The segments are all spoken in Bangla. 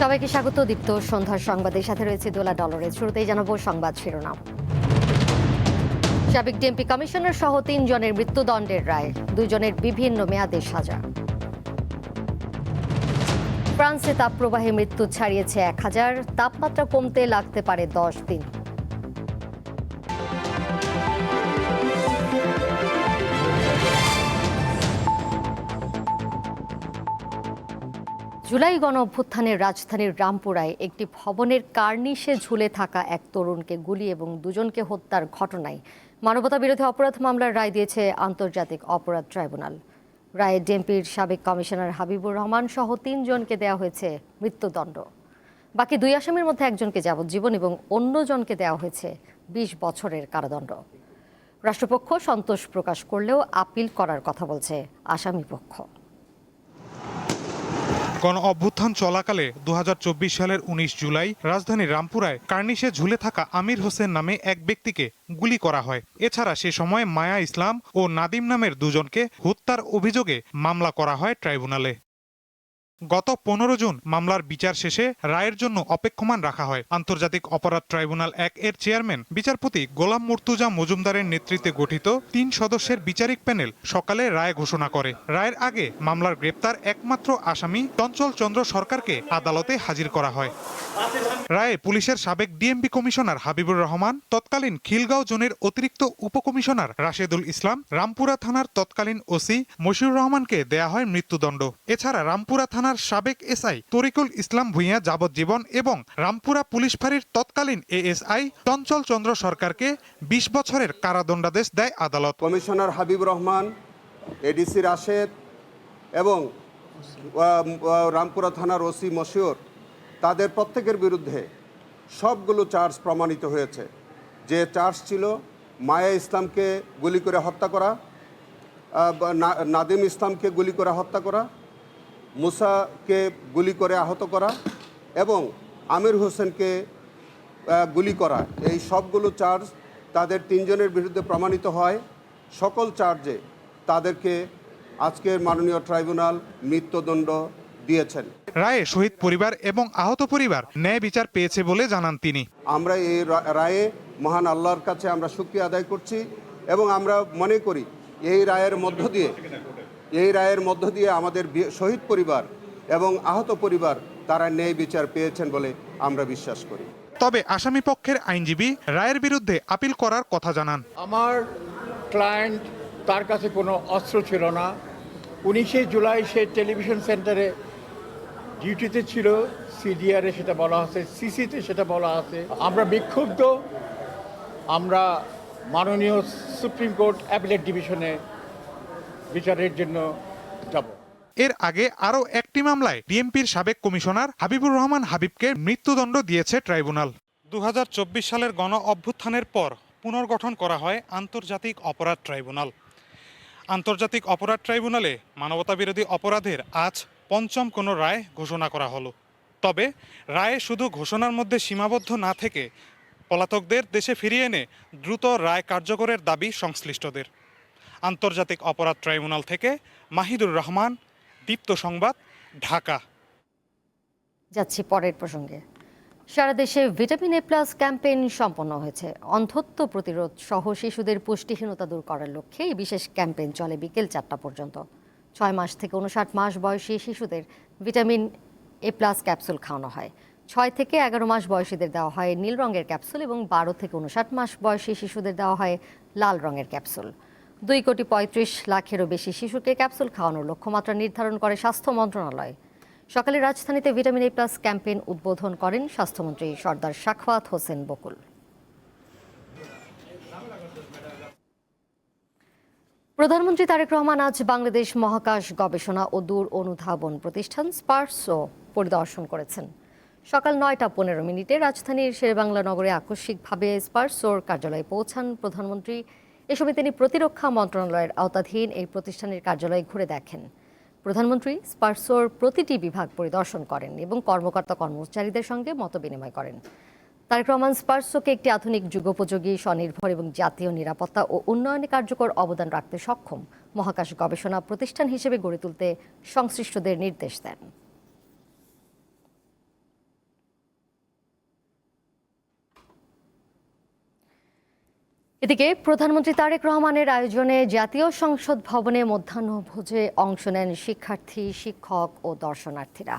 সবাইকে স্বাগত। দীপ্ত সন্ধ্যার সংবাদের সাথে রয়েছে দোলা ডলরের। শুরুতেই জানাবো সংবাদ শিরোনাম। সাবেক ডিএমপি কমিশনার সহ ৩ জনের মৃত্যুদণ্ডের রায়, 2 জনের বিভিন্ন মেয়াদের সাজা। ফ্রান্সে তাপপ্রবাহে মৃত্যু ছাড়িয়েছে 1000, তাপমাত্রা কমতে লাগতে পারে 10 দিন। জুলাই গণ অভ্যুত্থানের রাজধানীর রামপুরায় একটি ভবনের কার্নিশে ঝুলে থাকা এক তরুণকে গুলি এবং 2 জনকে হত্যার ঘটনায় মানবতাবিরোধী অপরাধ মামলার রায় দিয়েছে আন্তর্জাতিক অপরাধ ট্রাইব্যুনাল। রায়ে ডিএমপির সাবেক কমিশনার হাবিবুর রহমান সহ 3 জনকে দেওয়া হয়েছে মৃত্যুদণ্ড। বাকি 2 আসামির মধ্যে একজনকে যাবজ্জীবন এবং অন্য জনকে দেওয়া হয়েছে 20 বছরের কারাদণ্ড। রাষ্ট্রপক্ষ সন্তোষ প্রকাশ করলেও আপিল করার কথা বলছে আসামিপক্ষ। গণ অভ্যুত্থান চলাকালে 2024 সালের 19 জুলাই রাজধানীর রামপুরায় কার্নিশে ঝুলে থাকা আমির হোসেন নামে এক ব্যক্তিকে গুলি করা হয়। এছাড়া সে সময় মায়া ইসলাম ও নাদিম নামের 2 জনকে হত্যার অভিযোগে মামলা করা হয় ট্রাইব্যুনালে। গত 15 জুন মামলার বিচার শেষে রায়ের জন্য অপেক্ষমান রাখা হয়। আন্তর্জাতিক অপরাধ ট্রাইব্যুনাল 1 এর চেয়ারম্যান বিচারপতি গোলাম মুর্তুজা মজুমদারের নেতৃত্বে গঠিত 3 সদস্যের বিচারিক প্যানেল সকালে রায় ঘোষণা করে। রায়ের আগে মামলার গ্রেপ্তার একমাত্র আসামি চঞ্চল চন্দ্র সরকারকে আদালতে হাজির করা হয়। রায়ে পুলিশের সাবেক ডিএমপি কমিশনার হাবিবুর রহমান, তৎকালীন খিলগাঁও জোনের অতিরিক্ত উপকমিশনার রাশেদুল ইসলাম, রামপুরা থানার তৎকালীন ওসি মশিউর রহমানকে দেয়া হয় মৃত্যুদণ্ড। এছাড়া রামপুরা থানার সাবেক এসআই তরিকুল ইসলাম ভূঁইয়া যাবজ্জীবন এবং রামপুরা পুলিশ ফাঁড়ির তৎকালীন এএসআই চঞ্চল চন্দ্র সরকারকে 20 বছরের কারাদণ্ডাদেশ দেয় আদালত। কমিশনার হাবিবুর রহমান, এডিসি রাশেদ এবং রামপুরা থানার ওসি মশিউর, তাদের প্রত্যেকের বিরুদ্ধে সবগুলো চার্জ প্রমাণিত হয়েছে। যে চার্জ ছিল মায়া ইসলামকে গুলি করে হত্যা করা, নাদিম ইসলামকে গুলি করে হত্যা করা, মুসাকে গুলি করে আহত করা এবং আমির হোসেনকে গুলি করা, এই সবগুলো চার্জ তাদের 3 জনের বিরুদ্ধে প্রমাণিত হয়। সকল চার্জে তাদেরকে আজকের মাননীয় ট্রাইব্যুনাল মৃত্যুদণ্ড দিয়েছেন। রায়ে শহীদ পরিবার এবং আহত পরিবার ন্যায় বিচার পেয়েছে বলে জানান তিনি। আমরা এই রায়ে মহান আল্লাহর কাছে আমরা শুকরিয়া আদায় করছি এবং আমরা মনে করি এই রায়ের মধ্য দিয়ে আমাদের শহীদ পরিবার এবং আহত পরিবার তারা ন্যায় বিচার পেয়েছেন বলে আমরা বিশ্বাস করি। তবে আসামি পক্ষের আইনজীবী রায়ের বিরুদ্ধে আপিল করার কথা জানান। আমার ক্লায়েন্ট, তার কাছে কোনো অস্ত্র ছিল না। 19 জুলাই সে টেলিভিশন সেন্টারে ডিউটিতে ছিল, সিডিআরে সেটা বলা আছে, সিসিতে সেটা বলা আছে। আমরা বিক্ষুব্ধ, আমরা মাননীয় সুপ্রিম কোর্ট অ্যাপিলেট ডিভিশনে বিচারের জন্য যাব। এর আগে আরও একটি মামলায় ডিএমপির সাবেক কমিশনার হাবিবুর রহমান হাবিবকে মৃত্যুদণ্ড দিয়েছে ট্রাইব্যুনাল। 2024 সালের গণ অভ্যুত্থানের পর পুনর্গঠন করা হয় আন্তর্জাতিক অপরাধ ট্রাইব্যুনাল। আন্তর্জাতিক অপরাধ ট্রাইব্যুনালে মানবতাবিরোধী অপরাধের আজ 5ম কোনো রায় ঘোষণা করা হলো। তবে রায়ে শুধু ঘোষণার মধ্যে সীমাবদ্ধ না থেকে পলাতকদের দেশে ফিরিয়ে এনে দ্রুত রায় কার্যকরের দাবি সংশ্লিষ্টদের। আন্তর্জাতিক অপরাধ ট্রাইব্যুনাল থেকে মাহিদুর রহমান, দীপ্ত সংবাদ, ঢাকা। যাচ্ছি পরের প্রসঙ্গে। সারা দেশে ভিটামিন এ প্লাস ক্যাম্পেইন সম্পন্ন হয়েছে। অন্ধত্ব প্রতিরোধ সহ শিশুদের পুষ্টিহীনতা দূর করার লক্ষ্যে এই বিশেষ ক্যাম্পেইন চলে বিকেল 4টা পর্যন্ত। 6 মাস থেকে 59 মাস বয়সী শিশুদের ভিটামিন এ প্লাস ক্যাপসুল খাওয়ানো হয়। 6 থেকে 11 মাস বয়সীদের দেওয়া হয় নীল রঙের ক্যাপসুল এবং 12 থেকে 59 মাস বয়সী শিশুদের দেওয়া হয় লাল রঙের ক্যাপসুল। 2,35,00,000-এরও বেশি শিশুকে ক্যাপসুল খাওয়ানোর লক্ষ্যমাত্রা নির্ধারণ করে স্বাস্থ্য মন্ত্রণালয়। সকালে রাজধানীতে ভিটামিন এ প্লাস ক্যাম্পেইন উদ্বোধন করেন স্বাস্থ্যমন্ত্রী সর্দার সাখাওয়াত হোসেন বকুল। প্রধানমন্ত্রী তারেক রহমান আজ বাংলাদেশ মহাকাশ গবেষণা ও দূর অনুধাবন প্রতিষ্ঠান স্পার্সও পরিদর্শন করেছেন। সকাল 9টা 15 রাজধানীর শেরেবাংলা নগরে আকস্মিকভাবে স্পার্সোর কার্যালয়ে পৌঁছান প্রধানমন্ত্রী। এ সময় তিনি প্রতিরক্ষা মন্ত্রণালয়ের আওতাধীন এই প্রতিষ্ঠানের কার্যালয় ঘুরে দেখেন। প্রধানমন্ত্রী স্পার্সোর প্রতিটি বিভাগ পরিদর্শন করেন এবং কর্মকর্তা কর্মচারীদের সঙ্গে মতবিনিময় করেন। তারেক রহমান স্পার্সোকে একটি আধুনিক যুগোপযোগী, স্বনির্ভর এবং জাতীয় নিরাপত্তা ও উন্নয়নে কার্যকর অবদান রাখতে সক্ষম মহাকাশ গবেষণা প্রতিষ্ঠান হিসেবে গড়ে তুলতে সংশ্লিষ্টদের নির্দেশ দেন। এদিকে প্রধানমন্ত্রী তারেক রহমানের আয়োজনে জাতীয় সংসদ ভবনে মধ্যাহ্নভোজে অংশ নেন শিক্ষার্থী, শিক্ষক ও দর্শনার্থীরা।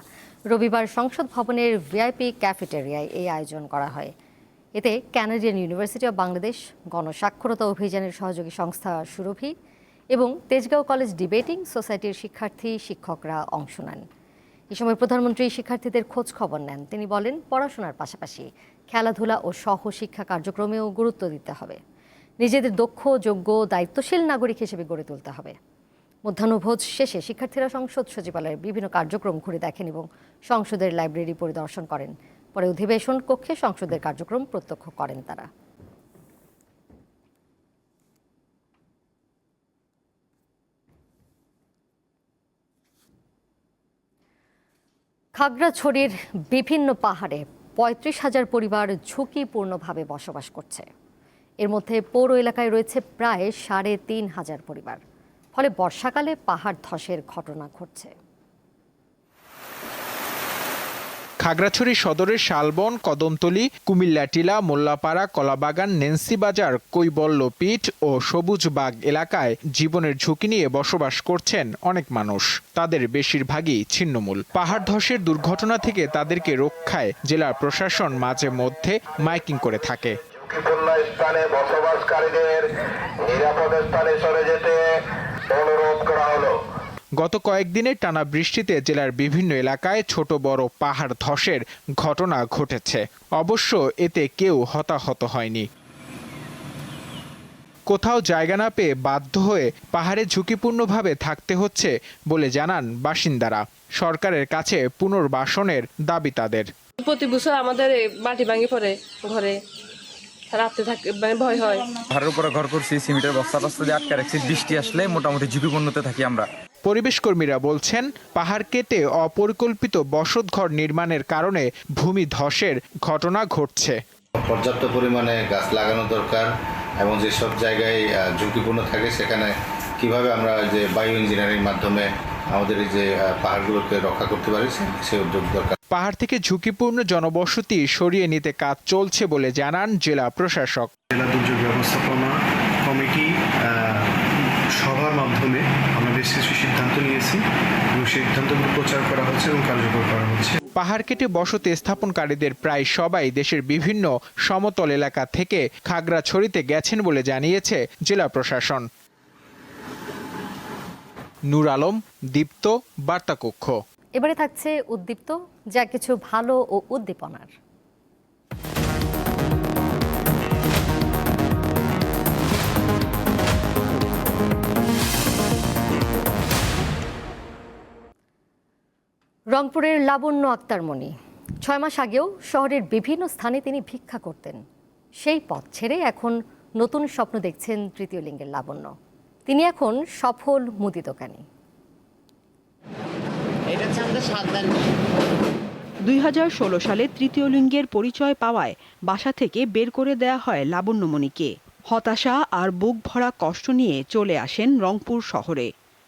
রবিবার সংসদ ভবনের ভিআইপি ক্যাফেটেরিয়ায় এই আয়োজন করা হয়। এতে কানাডিয়ান ইউনিভার্সিটি অব বাংলাদেশ, গণস্বাক্ষরতা অভিযানের সহযোগী সংস্থা সুরভি এবং তেজগাঁও কলেজ ডিবেটিং সোসাইটির শিক্ষার্থী, শিক্ষকরা অংশ নেন। এ সময় প্রধানমন্ত্রী শিক্ষার্থীদের খোঁজ খবর নেন। তিনি বলেন, পড়াশোনার পাশাপাশি খেলাধুলা ও সহশিক্ষা কার্যক্রমেও গুরুত্ব দিতে হবে। নিজেদের দক্ষ, যোগ্য, দায়িত্বশীল নাগরিক হিসেবে গড়ে তুলতে হবে। মধ্যাহ্নভোজ শেষে শিক্ষার্থীরা সংসদ সচিবালয়ের বিভিন্ন কার্যক্রম ঘুরে দেখেন এবং সংসদের লাইব্রেরি পরিদর্শন করেন। পরে অধিবেশন কক্ষে সংসদের কার্যক্রম প্রত্যক্ষ করেন তারা। খাগড়াছড়ির বিভিন্ন পাহাড়ে ৩৫,০০০ পরিবার ঝুঁকিপূর্ণভাবে বসবাস করছে। এর মধ্যে পৌর এলাকায় রয়েছে প্রায় ৩৫,০০০ পরিবার। ফলে বর্ষাকালে পাহাড় ধসের ঘটনা ঘটছে। খাগড়াছড়ি সদরের শালবন, কদমতলী, কুমিল্লা টিলা, মোল্লাপাড়া, কলাবাগান, নেন্সি বাজার, কৈবল্যপীঠ ও সবুজবাগ এলাকায় জীবনের ঝুঁকি নিয়ে বসবাস করছেন অনেক মানুষ। তাদের বেশিরভাগই ছিন্নমূল। পাহাড় ধসের দুর্ঘটনা থেকে তাদেরকে রক্ষায় জেলা প্রশাসন মাঝে মধ্যে মাইকিং করে থাকে। ঝুঁকিপূর্ণ স্থানে বসবাসকারীদের নিরাপদ স্থানে সরে যেতে অনুরোধ করা হলো। গত কয়েকদিনের টানা বৃষ্টিতে জেলার বিভিন্ন এলাকায় ছোট বড় পাহাড় ধসের ঘটনা ঘটেছে। অবশ্য এতে কেউ হতাহত হয়নি। কোথাও জায়গা না পেয়ে বাধ্য হয়ে পাহাড়ে ঝুঁকিপূর্ণভাবে থাকতে হচ্ছে বলে জানান বাসিন্দারা। সরকারের কাছে পুনর্বাসনের দাবি তাদের। প্রতি বছর আমাদের মাটি ভাঙি পড়ে, ঘরে রাতে থাকে ভয় হয়। ঘরের উপরে ঘর করছি, সিমেন্টের বস্তা টস্তা দিয়ে আটকে রাখছি। বৃষ্টি আসলে মোটামুটি ঝুঁকিপূর্ণতে থাকি আমরা। পরিবেশ কর্মীরা বলছেন, পাহাড় কেটে অপরিকল্পিত বসতঘর নির্মাণের কারণে ভূমি ধসের ঘটনা ঘটছে। পর্যাপ্ত পরিমাণে গাছ লাগানো দরকার এবং যেসব জায়গায় ঝুঁকিপূর্ণ থাকে সেখানে কিভাবে আমরা যে বায়ো ইঞ্জিনিয়ারিং মাধ্যমে আমাদের এই যে পাহাড়গুলোকে রক্ষা করতে পারি সেই উদ্যোগ দরকার। পাহাড় থেকে ঝুঁকিপূর্ণ জনবসতি সরিয়ে নিতে কাজ চলছে বলে জানান জেলা প্রশাসক। জেলা দুর্যোগ ব্যবস্থাপনা কমিটি সভার মাধ্যমে আমরা বেশ কিছু সিদ্ধান্ত নিয়েছি এবং সিদ্ধান্তগুলো প্রচার করা হচ্ছে এবং কার্যকর করা হচ্ছে। পাহাড় কেটে বসতি স্থাপনকারীদের প্রায় সবাই দেশের বিভিন্ন সমতল এলাকা থেকে খাগড়াছড়িতে গেছেন বলে জানিয়েছে জেলা প্রশাসন। নূর আলম, দীপ্ত, বার্তাকক্ষ। এবারে থাকছে উদ্দীপ্ত, যা কিছু ভালো ও উদ্দীপনার। রংপুরের লাবণ্য আক্তার মণি 6 মাস আগেও শহরের বিভিন্ন স্থানে তিনি ভিক্ষা করতেন। সেই পথ ছেড়ে এখন নতুন স্বপ্ন দেখছেন তৃতীয় লিঙ্গের লাবণ্য। তিনি এখন সফল মুদি দোকানি। 2016 সালে তৃতীয় লিঙ্গের পরিচয় পাওয়ায় বাসা থেকে বের করে দেয়া হয় লাবণ্যমণিকে। হতাশা আর বুক ভরা কষ্ট নিয়ে চলে আসেন রংপুর শহরে।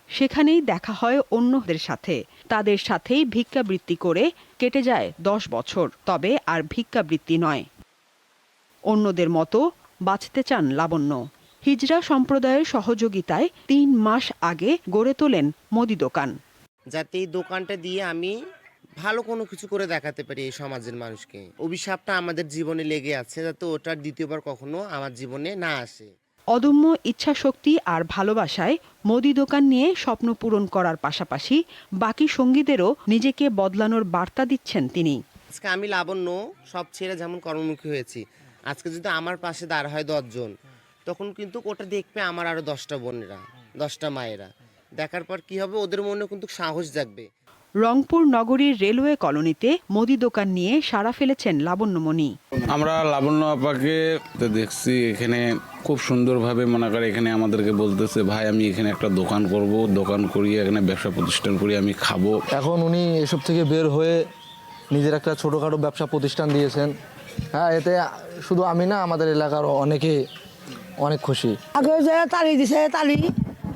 সেখানেই দেখা হয় অন্যদের সাথে। তাদের সাথেই ভিক্ষাবৃত্তি করে কেটে যায় 10 বছর। তবে আর ভিক্ষাবৃত্তি নয়, অন্যদের মতো বাঁচতে চান লাবণ্য। হিজরা সম্প্রদায়ের সহযোগিতায় 3 মাস আগে গড়ে তোলেন মুদি দোকান। যাতে এই দোকানটা দিয়ে আমি ভালো কোনো কিছু করে দেখাতে পারি এই সমাজের মানুষকে। অভিশাপটা আমাদের জীবনে লেগে আছে, যাতে ওটার দ্বিতীয়বার কখনো আমার জীবনে না আসে। অদম্য ইচ্ছাশক্তি আর ভালোবাসায় মুদি দোকান নিয়ে স্বপ্ন পূরণ করার পাশাপাশি বাকি সঙ্গীদেরও নিজেকে বদলানোর বার্তা দিচ্ছেন তিনি। আজকে আমি লাবণ্য সব ছেড়ে যেমন কর্মমুখী হয়েছি, আজকে যদি আমার পাশে দাঁড় হয় 10 জন, তখন কিন্তু ওটা দেখবে আমার আরো 10টা বোনেরা, 10টা মায়েরা। দেখার পর কি হবে, ওদের মনে কিন্তু সাহস জাগবে। রংপুর নগরীর রেলওয়ে কলোনিতে মুদি দোকান নিয়ে সাড়া ফেলেছেন লাবণ্যমণি। আমরা লাবণ্য আপাকে দেখছি এখানে খুব সুন্দরভাবে, মনে করে এখানে আমাদেরকে বলতেছে, ভাই আমি এখানে একটা দোকান করব, দোকান করিয়ে এখানে ব্যবসা প্রতিষ্ঠান করি আমি খাবো। এখন উনি এসব থেকে বের হয়ে নিজের একটা ছোটোখাটো ব্যবসা প্রতিষ্ঠান দিয়েছেন। হ্যাঁ, এতে শুধু আমি না, আমাদের এলাকার অনেকে অনেক খুশি। আগে যে তালি দিছে তালি,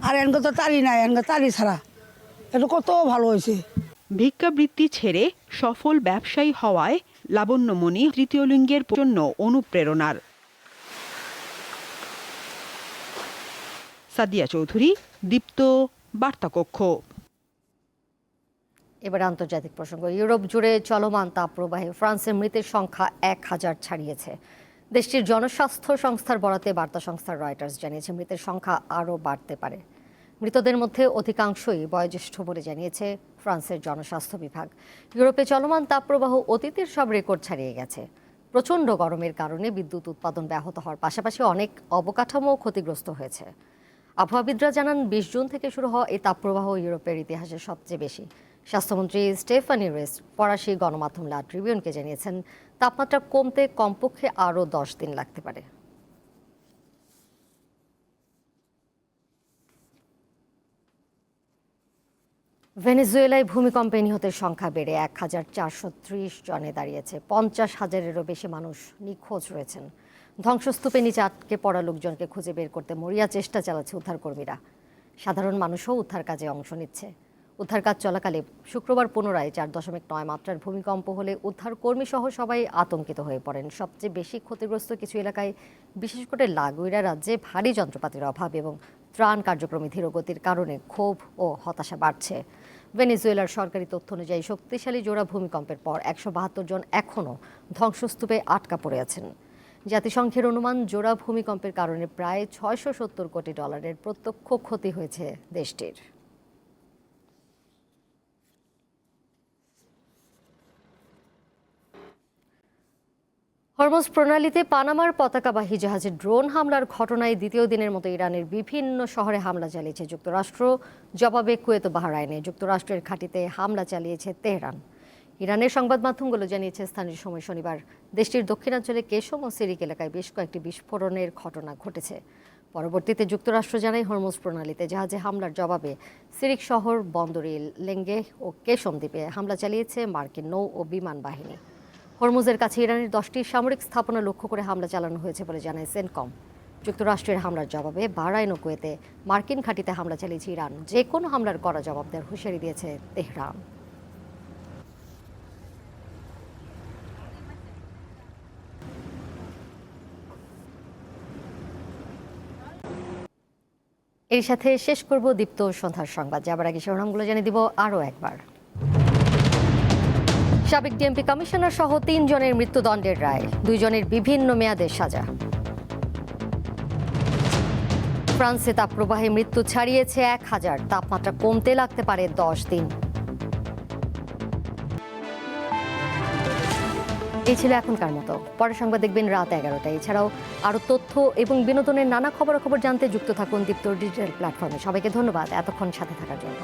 আর এনকে তো তালি নাই, এনকে তালি ছাড়া এটা কত ভালো হয়েছে। ভিক্ষাবৃত্তি ছেড়ে সফল ব্যবসায়ী হওয়ায় লাবণ্যমণি তৃতীয় লিঙ্গের জন্য অনুপ্রেরণার। সাদিয়া চৌধুরী, দীপ্ত, বার্তাকক্ষ। এবার আন্তর্জাতিক প্রসঙ্গ। ইউরোপ জুড়ে চলমান তাপপ্রবাহে ফ্রান্সের মৃতের সংখ্যা 1000 ছাড়িয়েছে। দেশটির জনস্বাস্থ্য সংস্থার বরাতে বার্তা সংস্থা রয়টার্স জানিয়েছে মৃতের সংখ্যা আরও বাড়তে পারে। মৃতদের মধ্যে অধিকাংশই বয়োজ্যেষ্ঠ বলে জানিয়েছে ফ্রান্সের জনস্বাস্থ্য বিভাগ। ইউরোপে চলমান তাপপ্রবাহ অতীতের সব রেকর্ড ছাড়িয়ে গেছে। প্রচণ্ড গরমের কারণে বিদ্যুৎ উৎপাদন ব্যাহত হওয়ার পাশাপাশি অনেক অবকাঠামো ক্ষতিগ্রস্ত হয়েছে। আবহাওয়াবিদরা জানান 20 জুন থেকে শুরু হওয়া এই তাপপ্রবাহ ইউরোপের ইতিহাসে সবচেয়ে বেশি। স্বাস্থ্যমন্ত্রী স্টেফানি রেস ফরাসি গণমাধ্যম লা ট্রিবিউনকে জানিয়েছেন তাপমাত্রা কমতে কমপক্ষে আরও 10 দিন লাগতে পারে। ভেনেজুয়েলায় ভূমিকম্পে নিহতের সংখ্যা বেড়ে 1430 জনে দাঁড়িয়েছে। 50,000-এরও বেশি মানুষ নিখোঁজ রয়েছেন। ধ্বংসস্তূপে নিচে আটকে পড়া লোকজনকে খুঁজে বের করতে মরিয়া চেষ্টা চালাচ্ছে উদ্ধারকর্মীরা। সাধারণ মানুষও উদ্ধার কাজে অংশ নিচ্ছে। উদ্ধার কাজ চলাকালে শুক্রবার পুনরায় 4.9 মাত্রার ভূমিকম্প হলে উদ্ধারকর্মী সহ সবাই আতঙ্কিত হয়ে পড়েন। সবচেয়ে বেশি ক্ষতিগ্রস্ত কিছু এলাকায়, বিশেষ করে লাগুইরা রাজ্যে ভারী যন্ত্রপাতির অভাব এবং ত্রাণ কার্যক্রমে ধীরগতির কারণে ক্ষোভ ও হতাশা বাড়ছে। ভেনেজুয়েলার সরকারি তথ্য অনুযায়ী শক্তিশালী জোড়া ভূমিকম্পের পর 172 জন এখনও ধ্বংসস্তূপে আটকা পড়ে আছেন। জাতিসংঘের অনুমান জোড়া ভূমিকম্পের কারণে প্রায় $670 কোটি প্রত্যক্ষ ক্ষতি হয়েছে দেশটির। হরমুজ প্রণালীতে পানামার পতাকাবাহী জাহাজে ড্রোন হামলার ঘটনায় দ্বিতীয় দিনের মতো ইরানের বিভিন্ন শহরে হামলা চালিয়েছে যুক্তরাষ্ট্র। জবাবে কুয়েত ও বাহরাইনে যুক্তরাষ্ট্রের ঘাঁটিতে হামলা চালিয়েছে তেহরান। ইরানের সংবাদ মাধ্যমগুলো জানিয়েছে স্থানীয় সময় শনিবার দেশটির দক্ষিণাঞ্চলে কেশম ও সিরিক এলাকায় বেশ কয়েকটি বিস্ফোরণের ঘটনা ঘটেছে। পরবর্তীতে যুক্তরাষ্ট্র জানায় হরমুজ প্রণালীতে জাহাজে হামলার জবাবে সিরিক শহর, বন্দরে লেঙ্গে ও কেশম দ্বীপে হামলা চালিয়েছে মার্কিন নৌ ও বিমান বাহিনী। হরমুজের কাছে ইরানের 10টি সামরিক স্থাপনা লক্ষ্য করে হামলা চালানো হয়েছে বলে জানায় সেনকম। যুক্তরাষ্ট্রের হামলার জবাবে বাহরাইন ও কুয়েতে মার্কিন ঘাঁটিতে হামলা চালিয়েছে ইরান। যে কোনো হামলার কড়া জবাব দেওয়ার হুঁশিয়ারি দিয়েছে তেহরান। এর সাথে শেষ করব দীপ্ত সন্ধ্যার সংবাদ। যাবার আগে শিরোনামগুলো জানিয়ে দিব আরও একবার। সাবেক ডিএমপি কমিশনার সহ 3 জনের মৃত্যুদণ্ডের রায়, 2 জনের বিভিন্ন মেয়াদের সাজা। ফ্রান্সে তাপপ্রবাহে মৃত্যু ছাড়িয়েছে 1000, তাপমাত্রা কমতে লাগতে পারে 10 দিন। এই ছিল এখনকার মতো। পরের সংবাদ দেখবেন রাত 11টায়। এছাড়াও আরও তথ্য এবং বিনোদনের নানা খবরাখবর জানতে যুক্ত থাকুন দীপ্ত ডিজিটাল প্ল্যাটফর্মে। সবাইকে ধন্যবাদ এতক্ষণ সাথে থাকার জন্য।